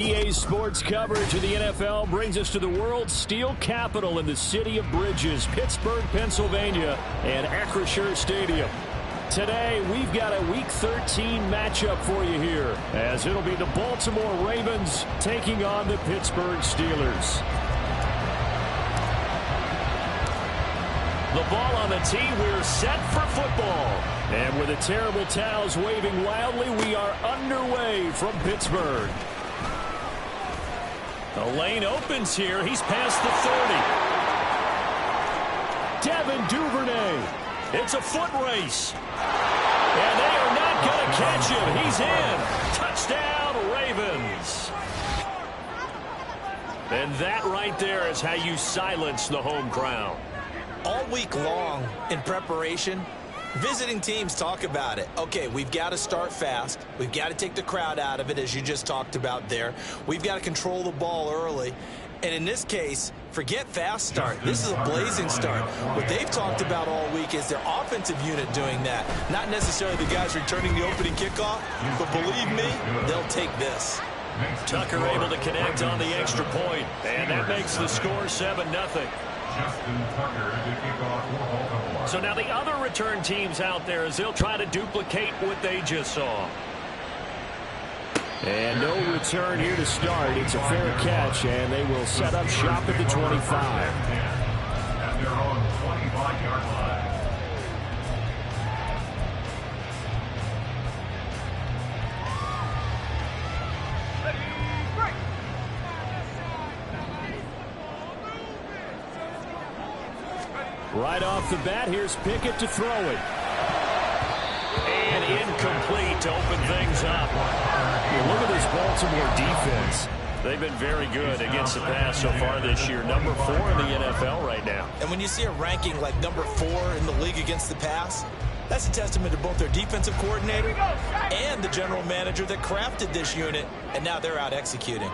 EA Sports coverage of the NFL brings us to the world's steel capital in the city of bridges, Pittsburgh, Pennsylvania, and Acrisure Stadium. Today, we've got a Week 13 matchup for you here, as it'll be the Baltimore Ravens taking on the Pittsburgh Steelers. The ball on the tee, we're set for football. And with the terrible towels waving wildly, we are underway from Pittsburgh. The lane opens here. He's past the 30. Devin Duvernay. It's a foot race. And they are not going to catch him. He's in. Touchdown, Ravens. And that right there is how you silence the home crowd. All week long in preparation, visiting teams talk about it. Okay, we've got to start fast. We've got to take the crowd out of it, as you just talked about there. We've got to control the ball early. And in this case, forget fast start. This is a blazing start. What they've talked about all week is their offensive unit doing that. Not necessarily the guys returning the opening kickoff, but believe me, they'll take this. Tucker able to connect on the extra point, and that makes the score 7-0. So now the other return teams out there as they'll try to duplicate what they just saw. And no return here to start. It's a fair catch, and they will set up shop at the 25. At their own 25-yard line. Right off the bat, here's Pickett to throw it. And incomplete to open things up. Look at this Baltimore defense. They've been very good against the pass so far this year. Number 4 in the NFL right now. And when you see a ranking like number 4 in the league against the pass, that's a testament to both their defensive coordinator and the general manager that crafted this unit, and now they're out executing.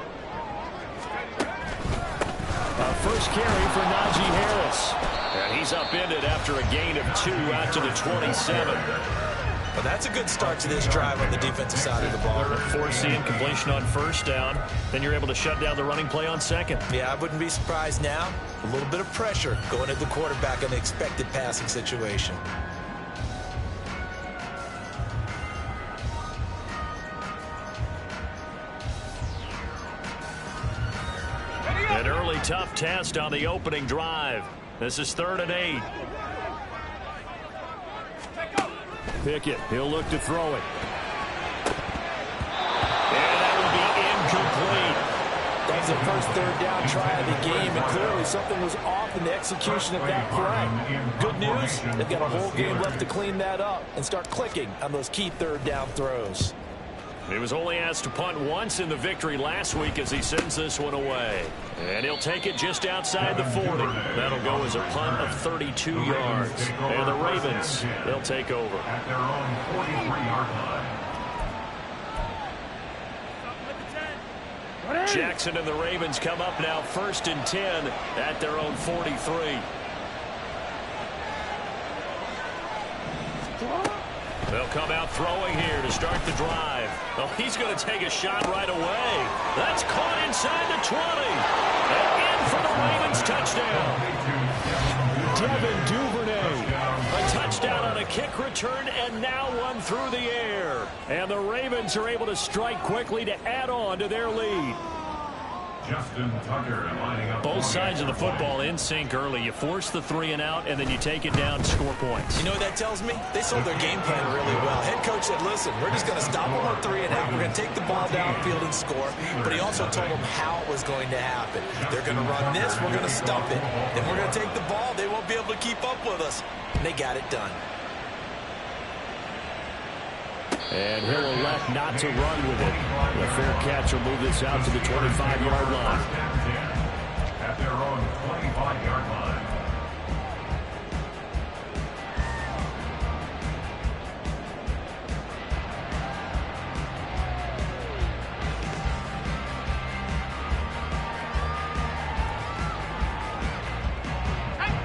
First carry for Najee Harris. And he's upended after a gain of 2 out to the 27. Well, that's a good start to this drive on the defensive side of the ball. Forcing completion on first down. Then you're able to shut down the running play on second. Yeah, I wouldn't be surprised now. A little bit of pressure going at the quarterback in the expected passing situation. An early tough test on the opening drive. This is 3rd and 8. Pickett, he'll look to throw it. And that will be incomplete. That was the first 3rd down try of the game, and clearly something was off in the execution of that play. Good news, they've got a whole game left to clean that up and start clicking on those key 3rd down throws. He was only asked to punt once in the victory last week as he sends this one away. And he'll take it just outside the 40. That'll go as a punt of 32 yards. And the Ravens, they'll take over. At their own 43-yard line. Jackson and the Ravens come up now 1st and 10 at their own 43. They'll come out throwing here to start the drive. Well, he's going to take a shot right away. That's caught inside the 20. And in for the Ravens touchdown. Devin Duvernay. A touchdown on a kick return and now one through the air. And the Ravens are able to strike quickly to add on to their lead. Justin Tucker lining up. Both sides of the football in sync early. You force the 3 and out, and then you take it down, score points. You know what that tells me? They sold their game plan really well. Head coach said, listen, we're just going to stop them on 3 and out. We're going to take the ball downfield and score. But he also told them how it was going to happen. They're going to run this. We're going to stump it. Then we're going to take the ball. They won't be able to keep up with us. And they got it done. And he'll elect not to run with it. The fair catch will move this out to the 25-yard line. At their own 25-yard line.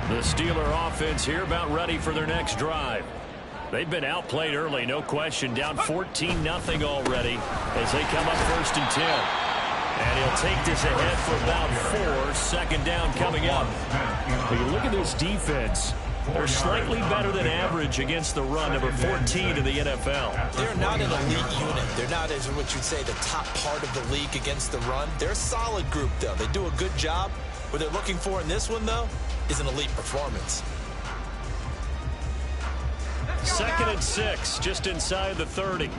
The Steeler offense here about ready for their next drive. They've been outplayed early, no question. Down 14-0 already as they come up 1st and 10. They'll take this ahead for about 4. Second down coming up. When you look at this defense, they're slightly better than average against the run, number 14 in the NFL. They're not an elite unit. They're not, as what you'd say, the top part of the league against the run. They're a solid group, though. They do a good job. What they're looking for in this one, though, is an elite performance. 2nd and 6, just inside the 30.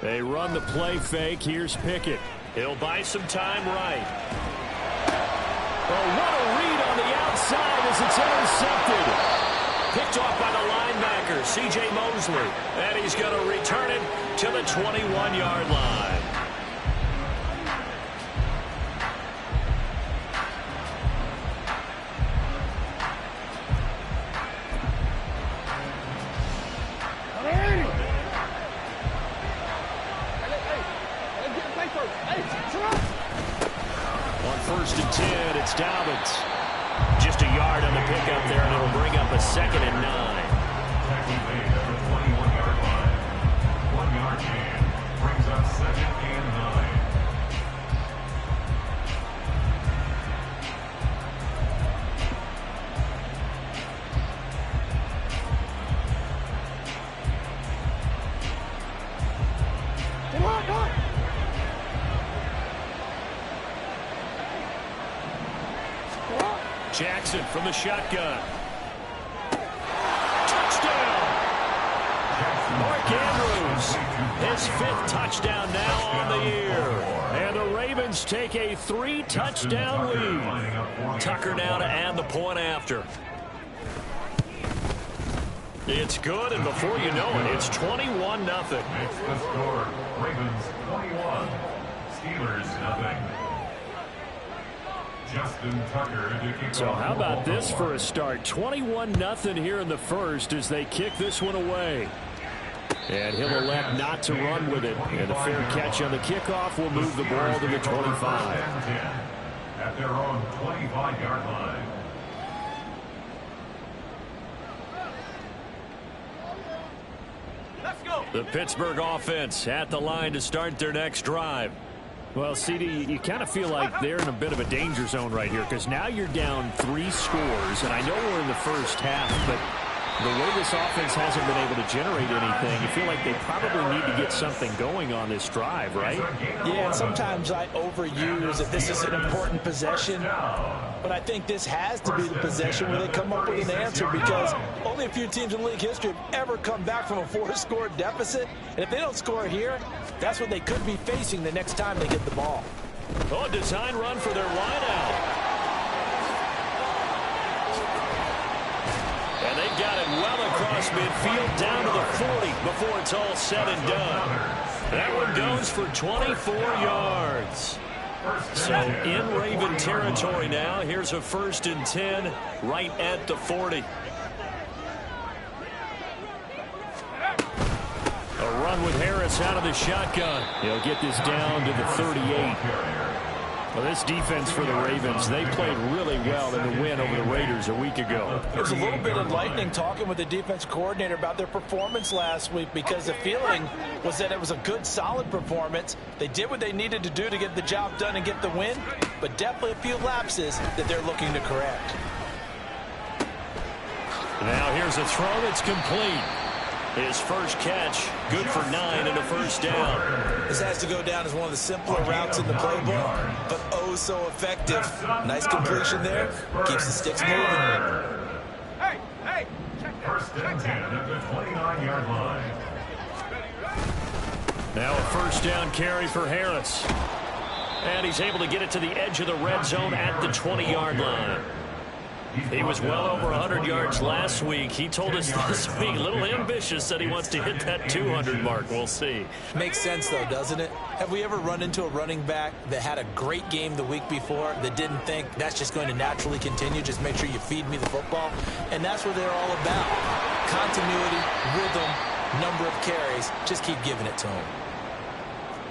They run the play fake. Here's Pickett. He'll buy some time right. Oh, what a read on the outside as it's intercepted. Picked off by the linebacker, C.J. Mosley. And he's going to return it to the 21-yard line. On 1st and 10, it's Dobbins. Just a yard on the pickup there, and it'll bring up a 2nd and 9. Tackling made at the 21-yard line. 1-yard gain brings up 2nd and 9. Jackson from the shotgun. Touchdown! Mark Andrews, his 5th touchdown now on the year. And the Ravens take a 3-touchdown lead. Tucker now to add the point after. It's good, and before you know it, it's 21-0. Makes the score Ravens 21, Steelers 0. Justin Tucker to kick So off how for about this Baltimore. for a start? 21-0 here in the first as they kick this one away. And he'll elect not to run with it. And a fair catch on the kickoff will move the ball to the 25. At their own 25-yard line. The Pittsburgh offense at the line to start their next drive. Well, CD, you kind of feel like they're in a bit of a danger zone right here because now you're down 3 scores, and I know we're in the first half, but the way this offense hasn't been able to generate anything, you feel like they probably need to get something going on this drive, right? Yeah, and sometimes I overuse that this is an important possession, but I think this has to be the possession where they come up with an answer because only a few teams in league history have ever come back from a 4-score deficit, and if they don't score here, that's what they could be facing the next time they get the ball. Oh, a design run for their wideout. And they've got it well across midfield down to the 40 before it's all said and done. That one goes for 24 yards. So in Raven territory now. Here's a 1st and 10 right at the 40. A run with Harris out of the shotgun. He'll get this down to the 38. Well, this defense for the Ravens, they played really well in the win over the Raiders a week ago. It was a little bit enlightening talking with the defense coordinator about their performance last week because the feeling was that it was a good, solid performance. They did what they needed to do to get the job done and get the win, but definitely a few lapses that they're looking to correct. Now here's a throw that's complete. His first catch, good for 9 and a first down. This has to go down as one of the simpler routes in the playbook, but oh so effective. Nice completion there. Keeps the sticks moving. First and 10 at the 29-yard line. Now a first down carry for Harris. And he's able to get it to the edge of the red zone at the 20-yard line. He was well over 100 yards last week. He told us this week, a little ambitious, that he wants to hit that 200 mark. We'll see. Makes sense, though, doesn't it? Have we ever run into a running back that had a great game the week before that didn't think that's just going to naturally continue? Just make sure you feed me the football. And that's what they're all about. Continuity, rhythm, number of carries. Just keep giving it to him.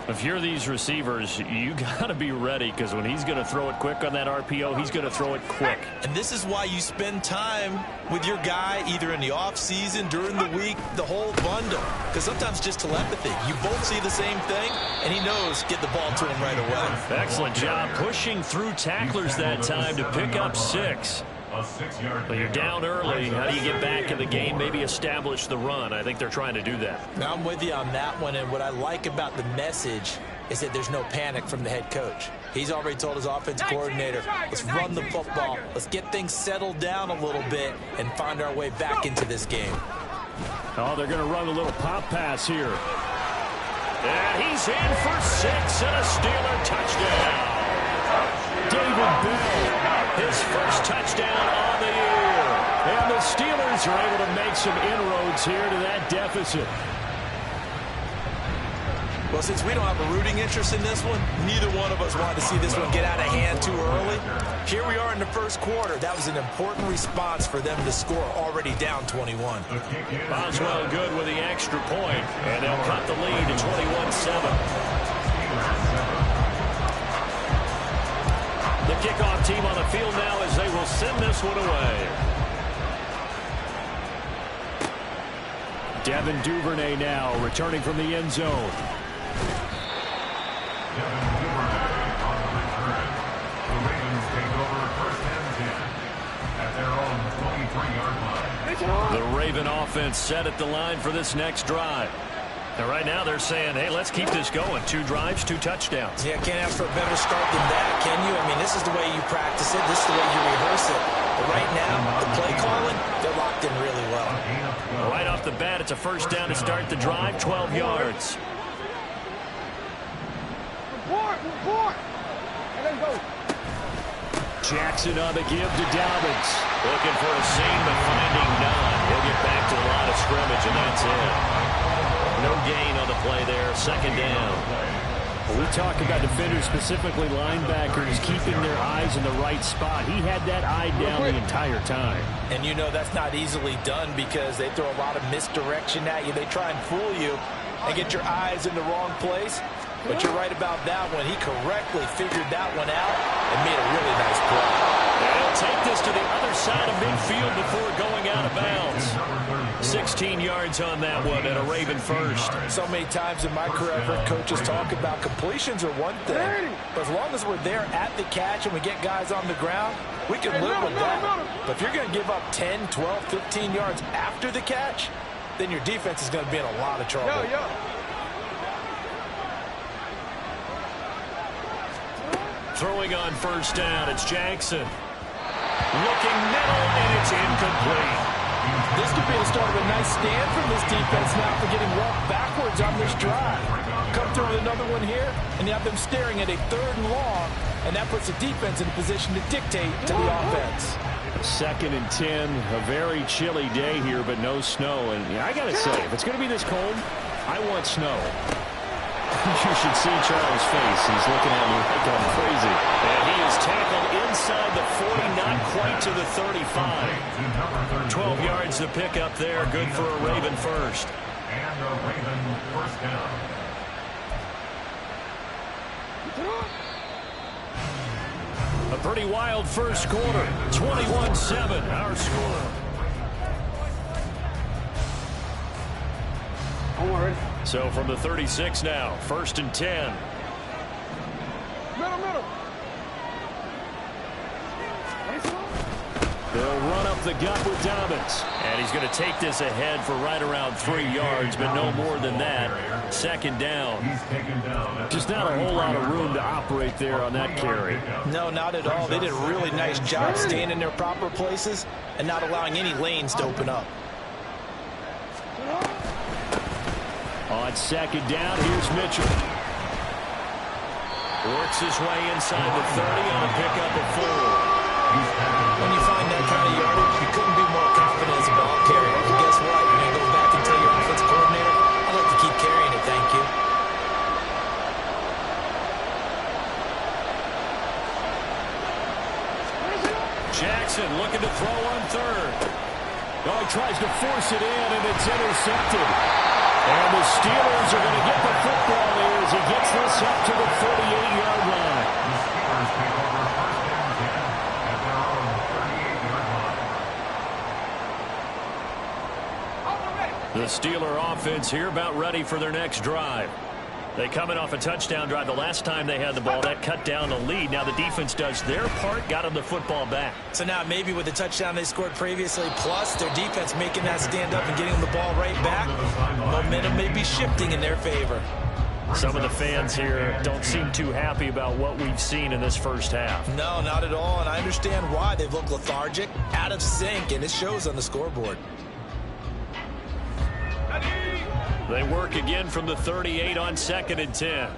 If you're these receivers, you got to be ready, because when he's going to throw it quick on that RPO, he's going to throw it quick. And this is why you spend time with your guy either in the offseason, during the week, the whole bundle. Because sometimes just telepathy. You both see the same thing, and he knows get the ball to him right away. Excellent job pushing through tacklers that time to pick up 6. Well, you're down early. How do you get back in the game? Maybe establish the run. I think they're trying to do that. Now I'm with you on that one, and what I like about the message is that there's no panic from the head coach. He's already told his offense coordinator, let's run the football, let's get things settled down a little bit and find our way back into this game. Oh, they're going to run a little pop pass here. And he's in for 6 and a Steeler touchdown. David Bell, his first touchdown on the year. And the Steelers are able to make some inroads here to that deficit. Well, since we don't have a rooting interest in this one, neither one of us wanted to see this one get out of hand too early. Here we are in the first quarter. That was an important response for them to score already down 21. Boswell good with the extra point, and they'll cut the lead to 21-7. The kickoff team on the field now as they will send this one away. Devin Duvernay now returning from the end zone. Devin Duvernay on the return. The Ravens take over first and 10 at their own 23-yard line. The Raven offense set at the line for this next drive. And right now they're saying, hey, let's keep this going. 2 drives, 2 touchdowns. Yeah, can't ask for a better start than that, can you? I mean, this is the way you practice it. This is the way you rehearse it. But right now, the play calling, they're locked in really well. Right off the bat, it's a first down to start the drive, 12 yards. Jackson on the give to Dobbins. Looking for a seam, but finding none. He'll get back to the line of scrimmage, and that's it. No gain on the play there, second down. Well, we talk about defenders, specifically linebackers, keeping their eyes in the right spot. He had that eye down the entire time. And you know that's not easily done because they throw a lot of misdirection at you. They try and fool you and get your eyes in the wrong place. But you're right about that one. He correctly figured that one out and made a really nice play. They'll take this to the other side of midfield before going out of bounds. 16 yards on that one and a Raven first. So many times in my career, I've heard coaches talk about completions are one thing. But as long as we're there at the catch and we get guys on the ground, we can live with that. But if you're going to give up 10, 12, 15 yards after the catch, then your defense is going to be in a lot of trouble. Throwing on first down, it's Jackson. Looking middle, and it's incomplete. This could be the start of a nice stand from this defense now for getting walked backwards on this drive. Come through with another one here, and you have them staring at a 3rd and long, and that puts the defense in a position to dictate to the offense. 2nd and 10, a very chilly day here, but no snow. And I got to say, if it's going to be this cold, I want snow. You should see Charles' face. He's looking at me like I'm crazy. And he is tackled inside the 40, not quite to the 35. 12 yards to pick up there. Good for a Raven first. And a Raven first down. A pretty wild first quarter. 21-7, our score. So from the 36 now, 1st and 10. Middle. They'll run up the gut with Dobbins. And he's going to take this ahead for right around 3 yards, but no more than that. 2nd down. Just not a whole lot of room to operate there on that carry. No, not at all. They did a really nice job staying in their proper places and not allowing any lanes to open up. On 2nd down, here's Mitchell. Works his way inside the 30 on a pickup of 4. When you find that kind of yardage, you couldn't be more confident as a ball carrier. And guess what? You're going to go back and tell your offensive coordinator, I'd like to keep carrying it, thank you. Jackson looking to throw on 3rd. Oh, he tries to force it in, and it's intercepted. And the Steelers are going to get the football here as he gets this up to the 48-yard line. The Steelers take over first and 10 at their own 38-yard line. The Steeler offense here about ready for their next drive. They come in off a touchdown drive the last time they had the ball. That cut down the lead. Now the defense does their part, got them the football back. So now maybe with the touchdown they scored previously, plus their defense making that stand up and getting them the ball right back, momentum may be shifting in their favor. Some of the fans here don't seem too happy about what we've seen in this first half. No, not at all, and I understand why. They've looked lethargic, out of sync, and it shows on the scoreboard. They work again from the 38 on 2nd and 10.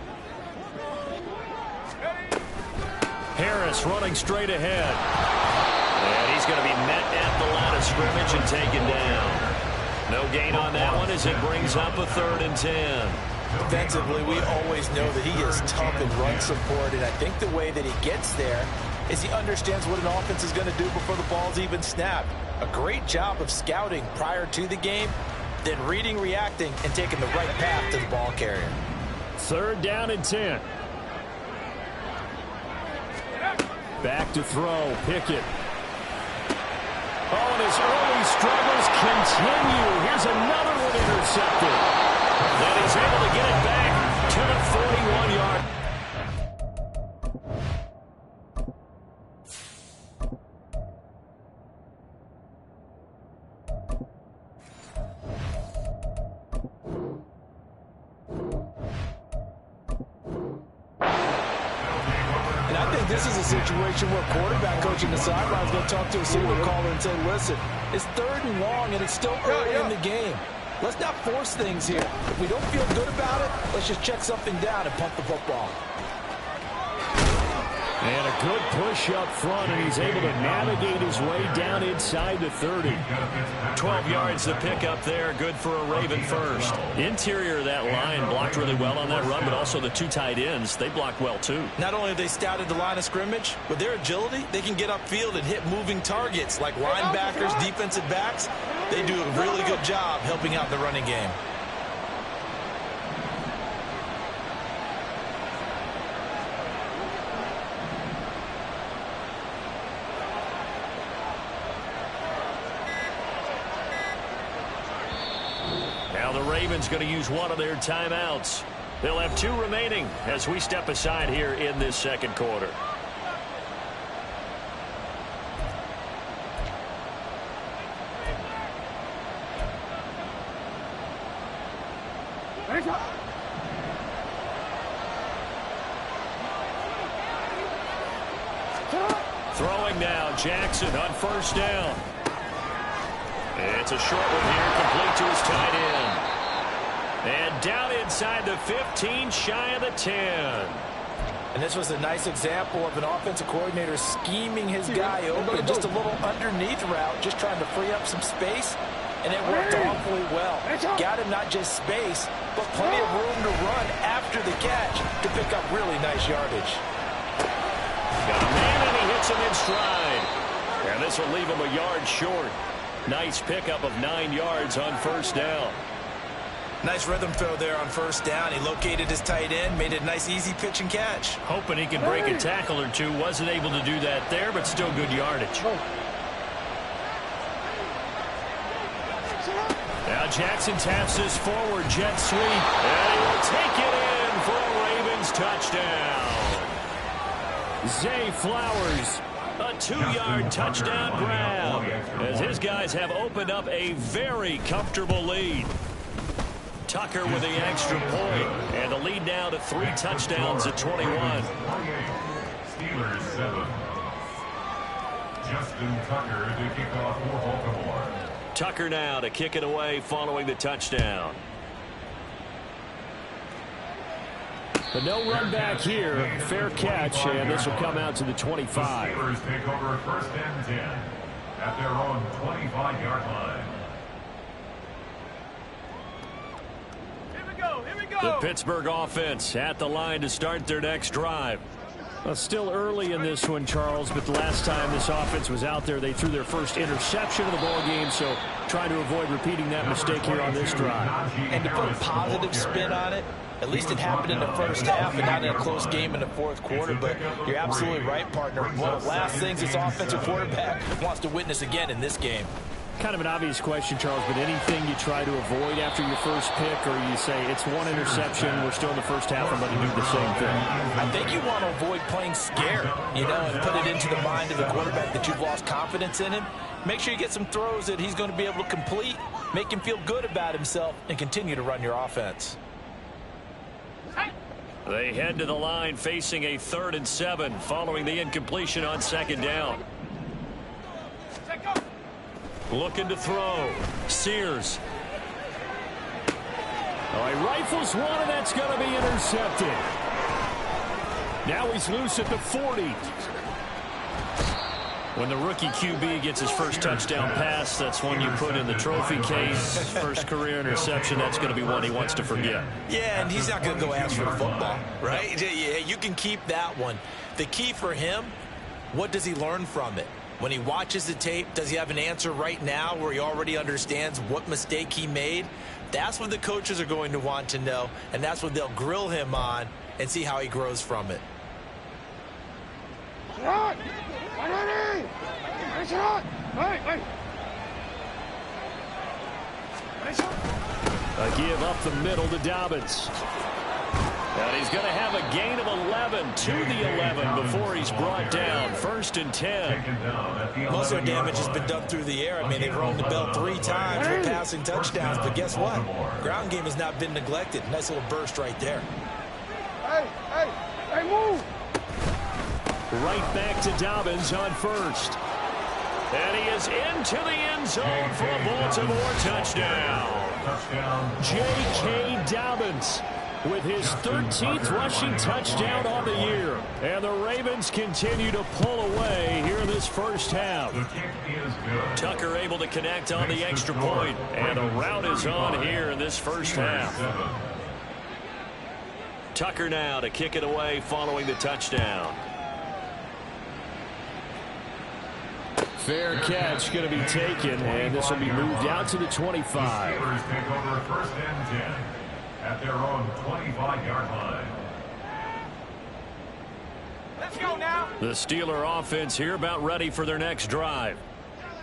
Harris running straight ahead. And he's going to be met at the line of scrimmage and taken down. No gain on that one as it brings up a 3rd and 10. Defensively, we always know that he is tough in run support, and I think the way that he gets there is he understands what an offense is going to do before the ball's even snapped. A great job of scouting prior to the game, then reading, reacting, and taking the right path to the ball carrier. 3rd down and 10. Back to throw. Pickett. Oh, and his early struggles continue. Here's another one intercepted. Then he's able to get it back to the 41-yard. This is a situation where quarterback coach in the sideline is going to talk to a signal caller and say, listen, it's 3rd and long and it's still early in the game. Let's not force things here. If we don't feel good about it, let's just check something down and punt the football. And a good push up front, and he's able to navigate his way down inside the 30. 12 yards to pick up there. Good for a Raven first. Interior of that line blocked really well on that run, but also the 2 tight ends, they blocked well too. Not only have they scouted the line of scrimmage, with their agility, they can get upfield and hit moving targets like linebackers, defensive backs. They do a really good job helping out the running game. Now the Ravens going to use one of their timeouts. They'll have 2 remaining as we step aside here in this 2nd quarter. Throwing now, Jackson on 1st down. It's a short one here, complete to his tight end. And down inside the 15, shy of the 10. And this was a nice example of an offensive coordinator scheming his guy open. Just a little underneath route, just trying to free up some space. And it worked awfully well. Got him not just space, but plenty of room to run after the catch to pick up really nice yardage. Got a man, and he hits him in stride. And this will leave him a yard short. Nice pickup of 9 yards on 1st down. Nice rhythm throw there on 1st down. He located his tight end, made it a nice, easy pitch and catch. Hoping he could break a tackle or two. Wasn't able to do that there, but still good yardage. Now Jackson taps this forward jet sweep, and he will take it in for a Ravens touchdown. Zay Flowers, a 2-yard touchdown grab, as his guys have opened up a very comfortable lead. Tucker with the extra point, and the lead now to 3 touchdowns at 21. Steelers 7. Justin Tucker to kick off for Baltimore. Tucker now to kick it away following the touchdown. But no run back here. Fair catch, and this will come out to the 25. The Steelers take over 1st and 10 at their own 25-yard line. The Pittsburgh offense at the line to start their next drive. Well, still early in this one, Charles, but the last time this offense was out there, they threw their first interception of the ball game, so trying to avoid repeating that mistake here on this drive. And to put a positive spin on it, at least it happened in the first half and not in a close game in the fourth quarter. But you're absolutely right, partner. One of the last things this offensive quarterback wants to witness again in this game. Kind of an obvious question, Charles, but anything you try to avoid after your first pick, or you say it's one interception, we're still in the first half, I'm going to do the same thing? I think you want to avoid playing scared, and put it into the mind of the quarterback that you've lost confidence in him. Make sure you get some throws that he's going to be able to complete, make him feel good about himself, and continue to run your offense. They head to the line facing a 3rd and 7 following the incompletion on 2nd down. Looking to throw. Sears. Oh, he rifles one, and that's going to be intercepted. Now he's loose at the 40. When the rookie QB gets his first touchdown pass, that's one you put in the trophy case. First career interception, that's going to be one he wants to forget. Yeah, and he's not going to go ask for the football, right? Yeah, you can keep that one. The key for him, what does he learn from it? When he watches the tape, does he have an answer right now where he already understands what mistake he made? That's what the coaches are going to want to know, and that's what they'll grill him on and see how he grows from it. A give up the middle to Dobbins. And he's going to have a gain of 11 to the 11 before he's brought down. 1st and 10. Most of their damage has been done through the air. I mean, they've rung the bell 3 times with passing touchdowns, but guess what? Ground game has not been neglected. Nice little burst right there. Hey, move! Right back to Dobbins on 1st. And he is into the end zone for a Baltimore touchdown. J.K. Dobbins with his 13th rushing touchdown on the year. And the Ravens continue to pull away here in this first half. Tucker able to connect on the extra point. And a rout is on here in this first half. Tucker now to kick it away following the touchdown. Fair catch going to be taken, and this will be moved out to the 25. Steelers take over 1st and 10 at their own 25-yard line. Let's go now. The Steeler offense here about ready for their next drive.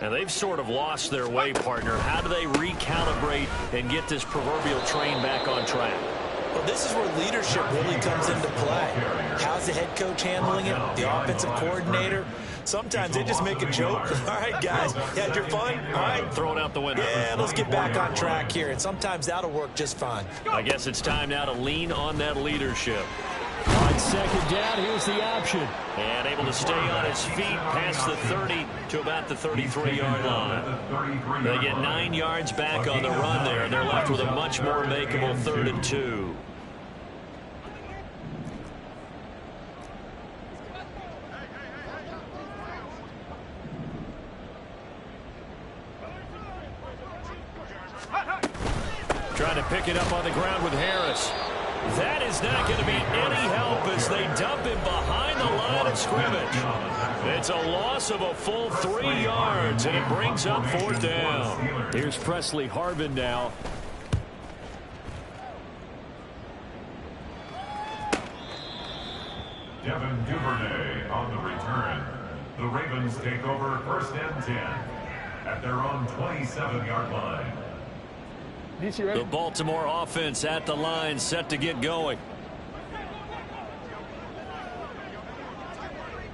And they've sort of lost their way, partner. How do they recalibrate and get this proverbial train back on track? Well, this is where leadership really comes into play. How's the head coach handling it? The offensive coordinator? Sometimes they just make a joke. All right, guys, you had your fun? All right. Throw it out the window. Yeah, let's get back on track here. And sometimes that'll work just fine. I guess it's time now to lean on that leadership. On 2nd down, here's the option. And able to stay on his feet past the 30 to about the 33-yard line. They get 9 yards back on the run there, and they're left with a much more makeable 3rd and 2. Trying to pick it up on the ground with Harris. That is not going to be any help as they dump him behind the line of scrimmage. It's a loss of a full 3 yards, and it brings up 4th down. Here's Presley Harvin now. Devin Duvernay on the return. The Ravens take over 1st and 10 at their own 27-yard line. The Baltimore offense at the line, set to get going.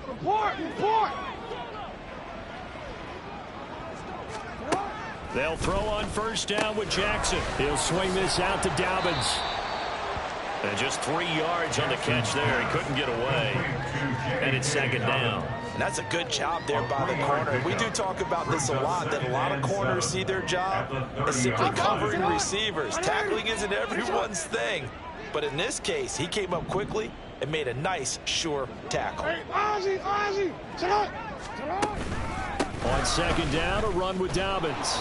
Report! They'll throw on 1st down with Jackson. He'll swing this out to Dobbins. And just 3 yards on the catch there. He couldn't get away. And it's 2nd down. And that's a good job there by the corner. We do talk about this a lot, that a lot of corners see their job as simply covering receivers. Tackling isn't everyone's thing. But in this case, he came up quickly and made a nice, sure tackle. Ozzy! Sit On 2nd down, a run with Dobbins.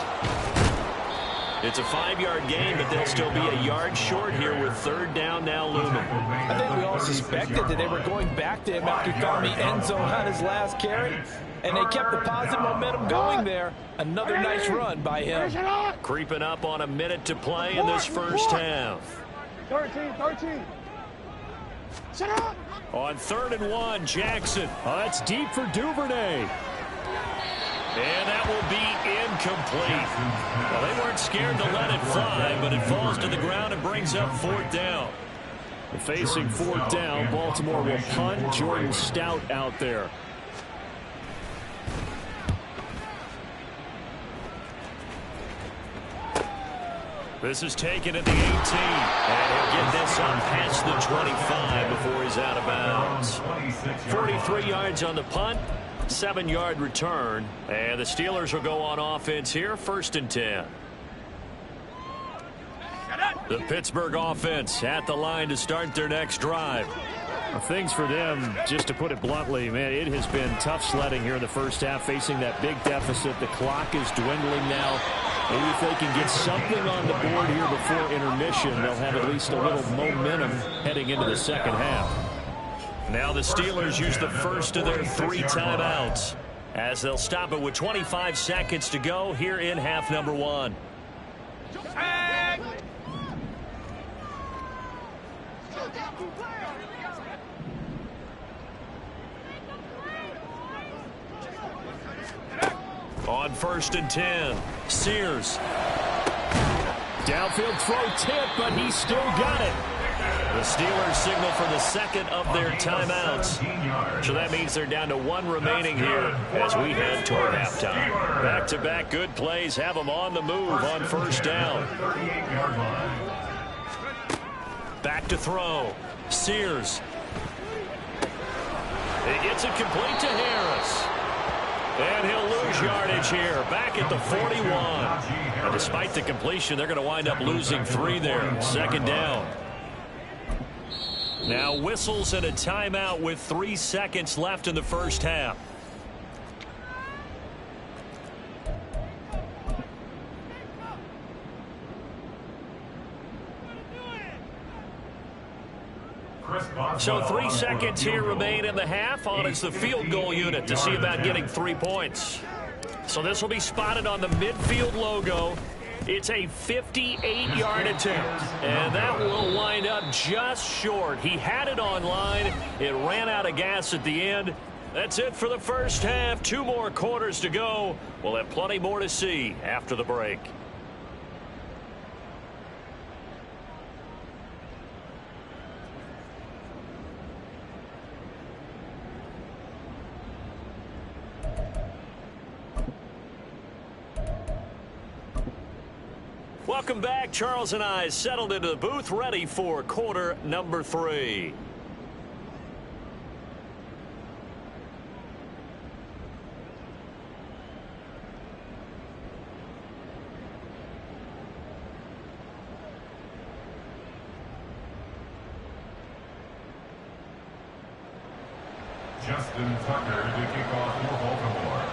It's a 5-yard gain, but they'll still be a yard short here with third down now looming. I think we all suspected that they were going back to him after he found the end zone on his last carry, and they kept the positive momentum going there. Another nice run by him. Creeping up on a minute to play in this first half. 13. Set up. On 3rd and 1, Jackson. Oh, that's deep for Duvernay. And that will be incomplete. Well, they weren't scared to let it fly, but it falls to the ground and brings up 4th down. Facing 4th down, Baltimore will punt. Jordan Stout out there. This is taken at the 18. And he'll get this up past the 25 before he's out of bounds. 43 yards on the punt. 7-yard return, and the Steelers will go on offense here, 1st and 10. The Pittsburgh offense at the line to start their next drive. Well, things for them, just to put it bluntly, man, it has been tough sledding here in the first half, facing that big deficit. The clock is dwindling now. Maybe if they can get something on the board here before intermission, they'll have at least a little momentum heading into the second half. Now the Steelers use the first of their 3 timeouts as they'll stop it with 25 seconds to go here in half number 1. On 1st and 10, Sears. Downfield throw tip, but he still got it. The Steelers signal for the second of their timeouts. So that means they're down to 1 remaining here as we head toward halftime. Back-to-back good plays have them on the move on 1st down. Back to throw. Sears. He gets it complete to Harris. And he'll lose yardage here, back at the 41. And despite the completion, they're going to wind up losing 3 there. 2nd down. Now whistles and a timeout with 3 seconds left in the first half. So 3 seconds here remain in the half. On it's the field goal unit to see about getting 3 points. So this will be spotted on the midfield logo. It's a 58-yard attempt, and that will wind up just short. He had it on line. It ran out of gas at the end. That's it for the first half. 2 more quarters to go. We'll have plenty more to see after the break. Welcome back. Charles and I settled into the booth, ready for quarter number 3. Justin Tucker to kick off for Baltimore.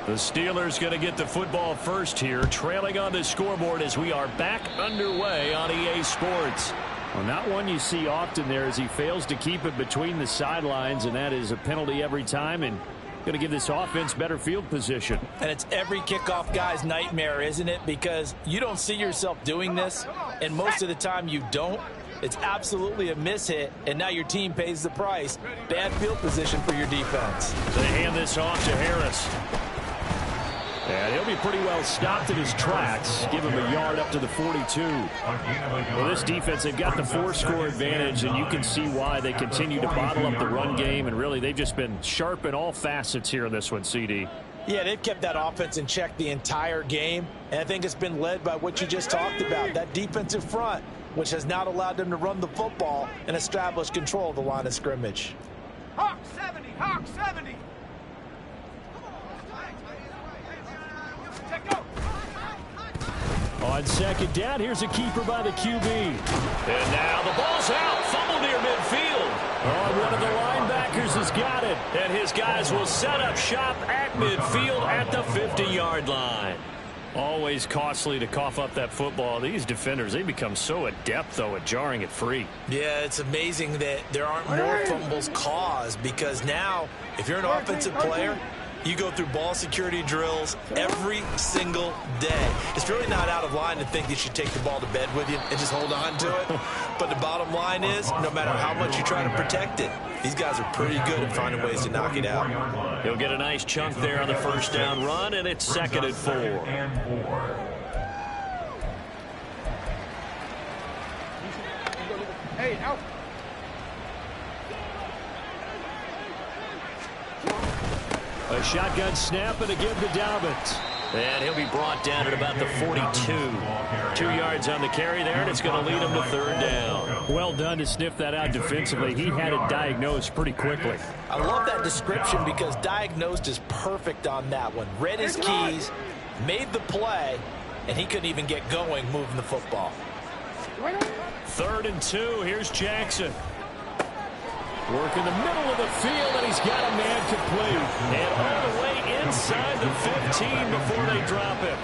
The Steelers going to get the football first here, trailing on the scoreboard as we are back underway on EA Sports. Well, not one you see often there as he fails to keep it between the sidelines, and that is a penalty every time, and going to give this offense better field position. And it's every kickoff guy's nightmare, isn't it? Because you don't see yourself doing this, and most of the time you don't. It's absolutely a mishit, and now your team pays the price. Bad field position for your defense. They hand this off to Harris. And he'll be pretty well stopped in his tracks. Give him a yard up to the 42. Well, this defense, they've got the 4-score advantage, and you can see why they continue to bottle up the run game. And really, they've just been sharp in all facets here in this one, CD. Yeah, they've kept that offense in check the entire game. And I think it's been led by what you just talked about, that defensive front, which has not allowed them to run the football and establish control of the line of scrimmage. Hawk 70. Check go. On second down, here's a keeper by the QB. And now the ball's out. Fumble near midfield. Oh, one of the linebackers has got it. And his guys will set up shop at midfield at the 50-yard line. Always costly to cough up that football. These defenders, they become so adept, though, at jarring it free. Yeah, it's amazing that there aren't more fumbles caused, because now, if you're an offensive player, you go through ball security drills every single day. It's really not out of line to think you should take the ball to bed with you and just hold on to it. But the bottom line is, no matter how much you try to protect it, these guys are pretty good at finding ways to knock it out. He'll get a nice chunk there on the first down run, and it's 2nd and 4. Hey, out. A shotgun snap and a give to Dobbins. And he'll be brought down at about the 42. 2 yards on the carry there, and it's going to lead him to 3rd down. Well done to sniff that out defensively. He had it diagnosed pretty quickly. I love that description, because diagnosed is perfect on that one. Read his keys, made the play, and he couldn't even get going moving the football. 3rd and 2. Here's Jackson. Work in the middle of the field, and he's got a man complete. And all the way inside the 15 before they drop him.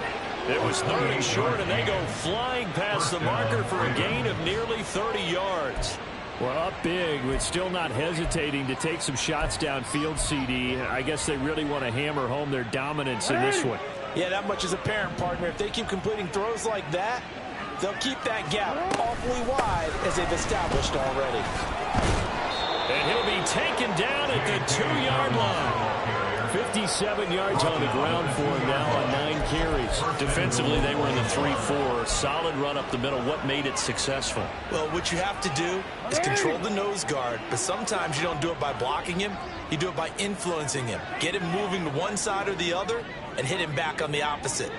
It was 3rd and short, and they go flying past the marker for a gain of nearly 30 yards. Well, up big, but still not hesitating to take some shots downfield, CD. I guess they really want to hammer home their dominance in this one. Yeah, that much is apparent, partner. If they keep completing throws like that, they'll keep that gap awfully wide, as they've established already. And he'll be taken down at the 2-yard line. 57 yards on the ground for him now on 9 carries. Defensively, they were in the 3-4. Solid run up the middle. What made it successful? Well, what you have to do is control the nose guard, but sometimes you don't do it by blocking him. You do it by influencing him. Get him moving to one side or the other and hit him back on the opposite.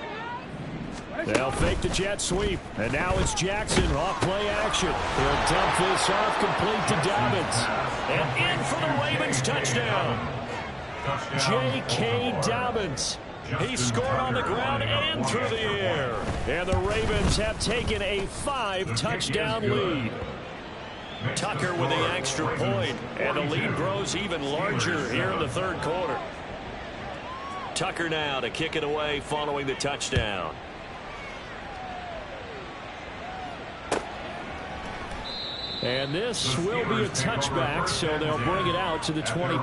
They'll fake the jet sweep. And now it's Jackson off play action. He'll dump this off complete to Dobbins. And in for the Ravens touchdown. J.K. Dobbins. He scored on the ground and through the air. And the Ravens have taken a 5-touchdown lead. Tucker with the extra point. And the lead grows even larger here in the 3rd quarter. Tucker now to kick it away following the touchdown. And this will be a touchback, so they'll bring it out to the 20.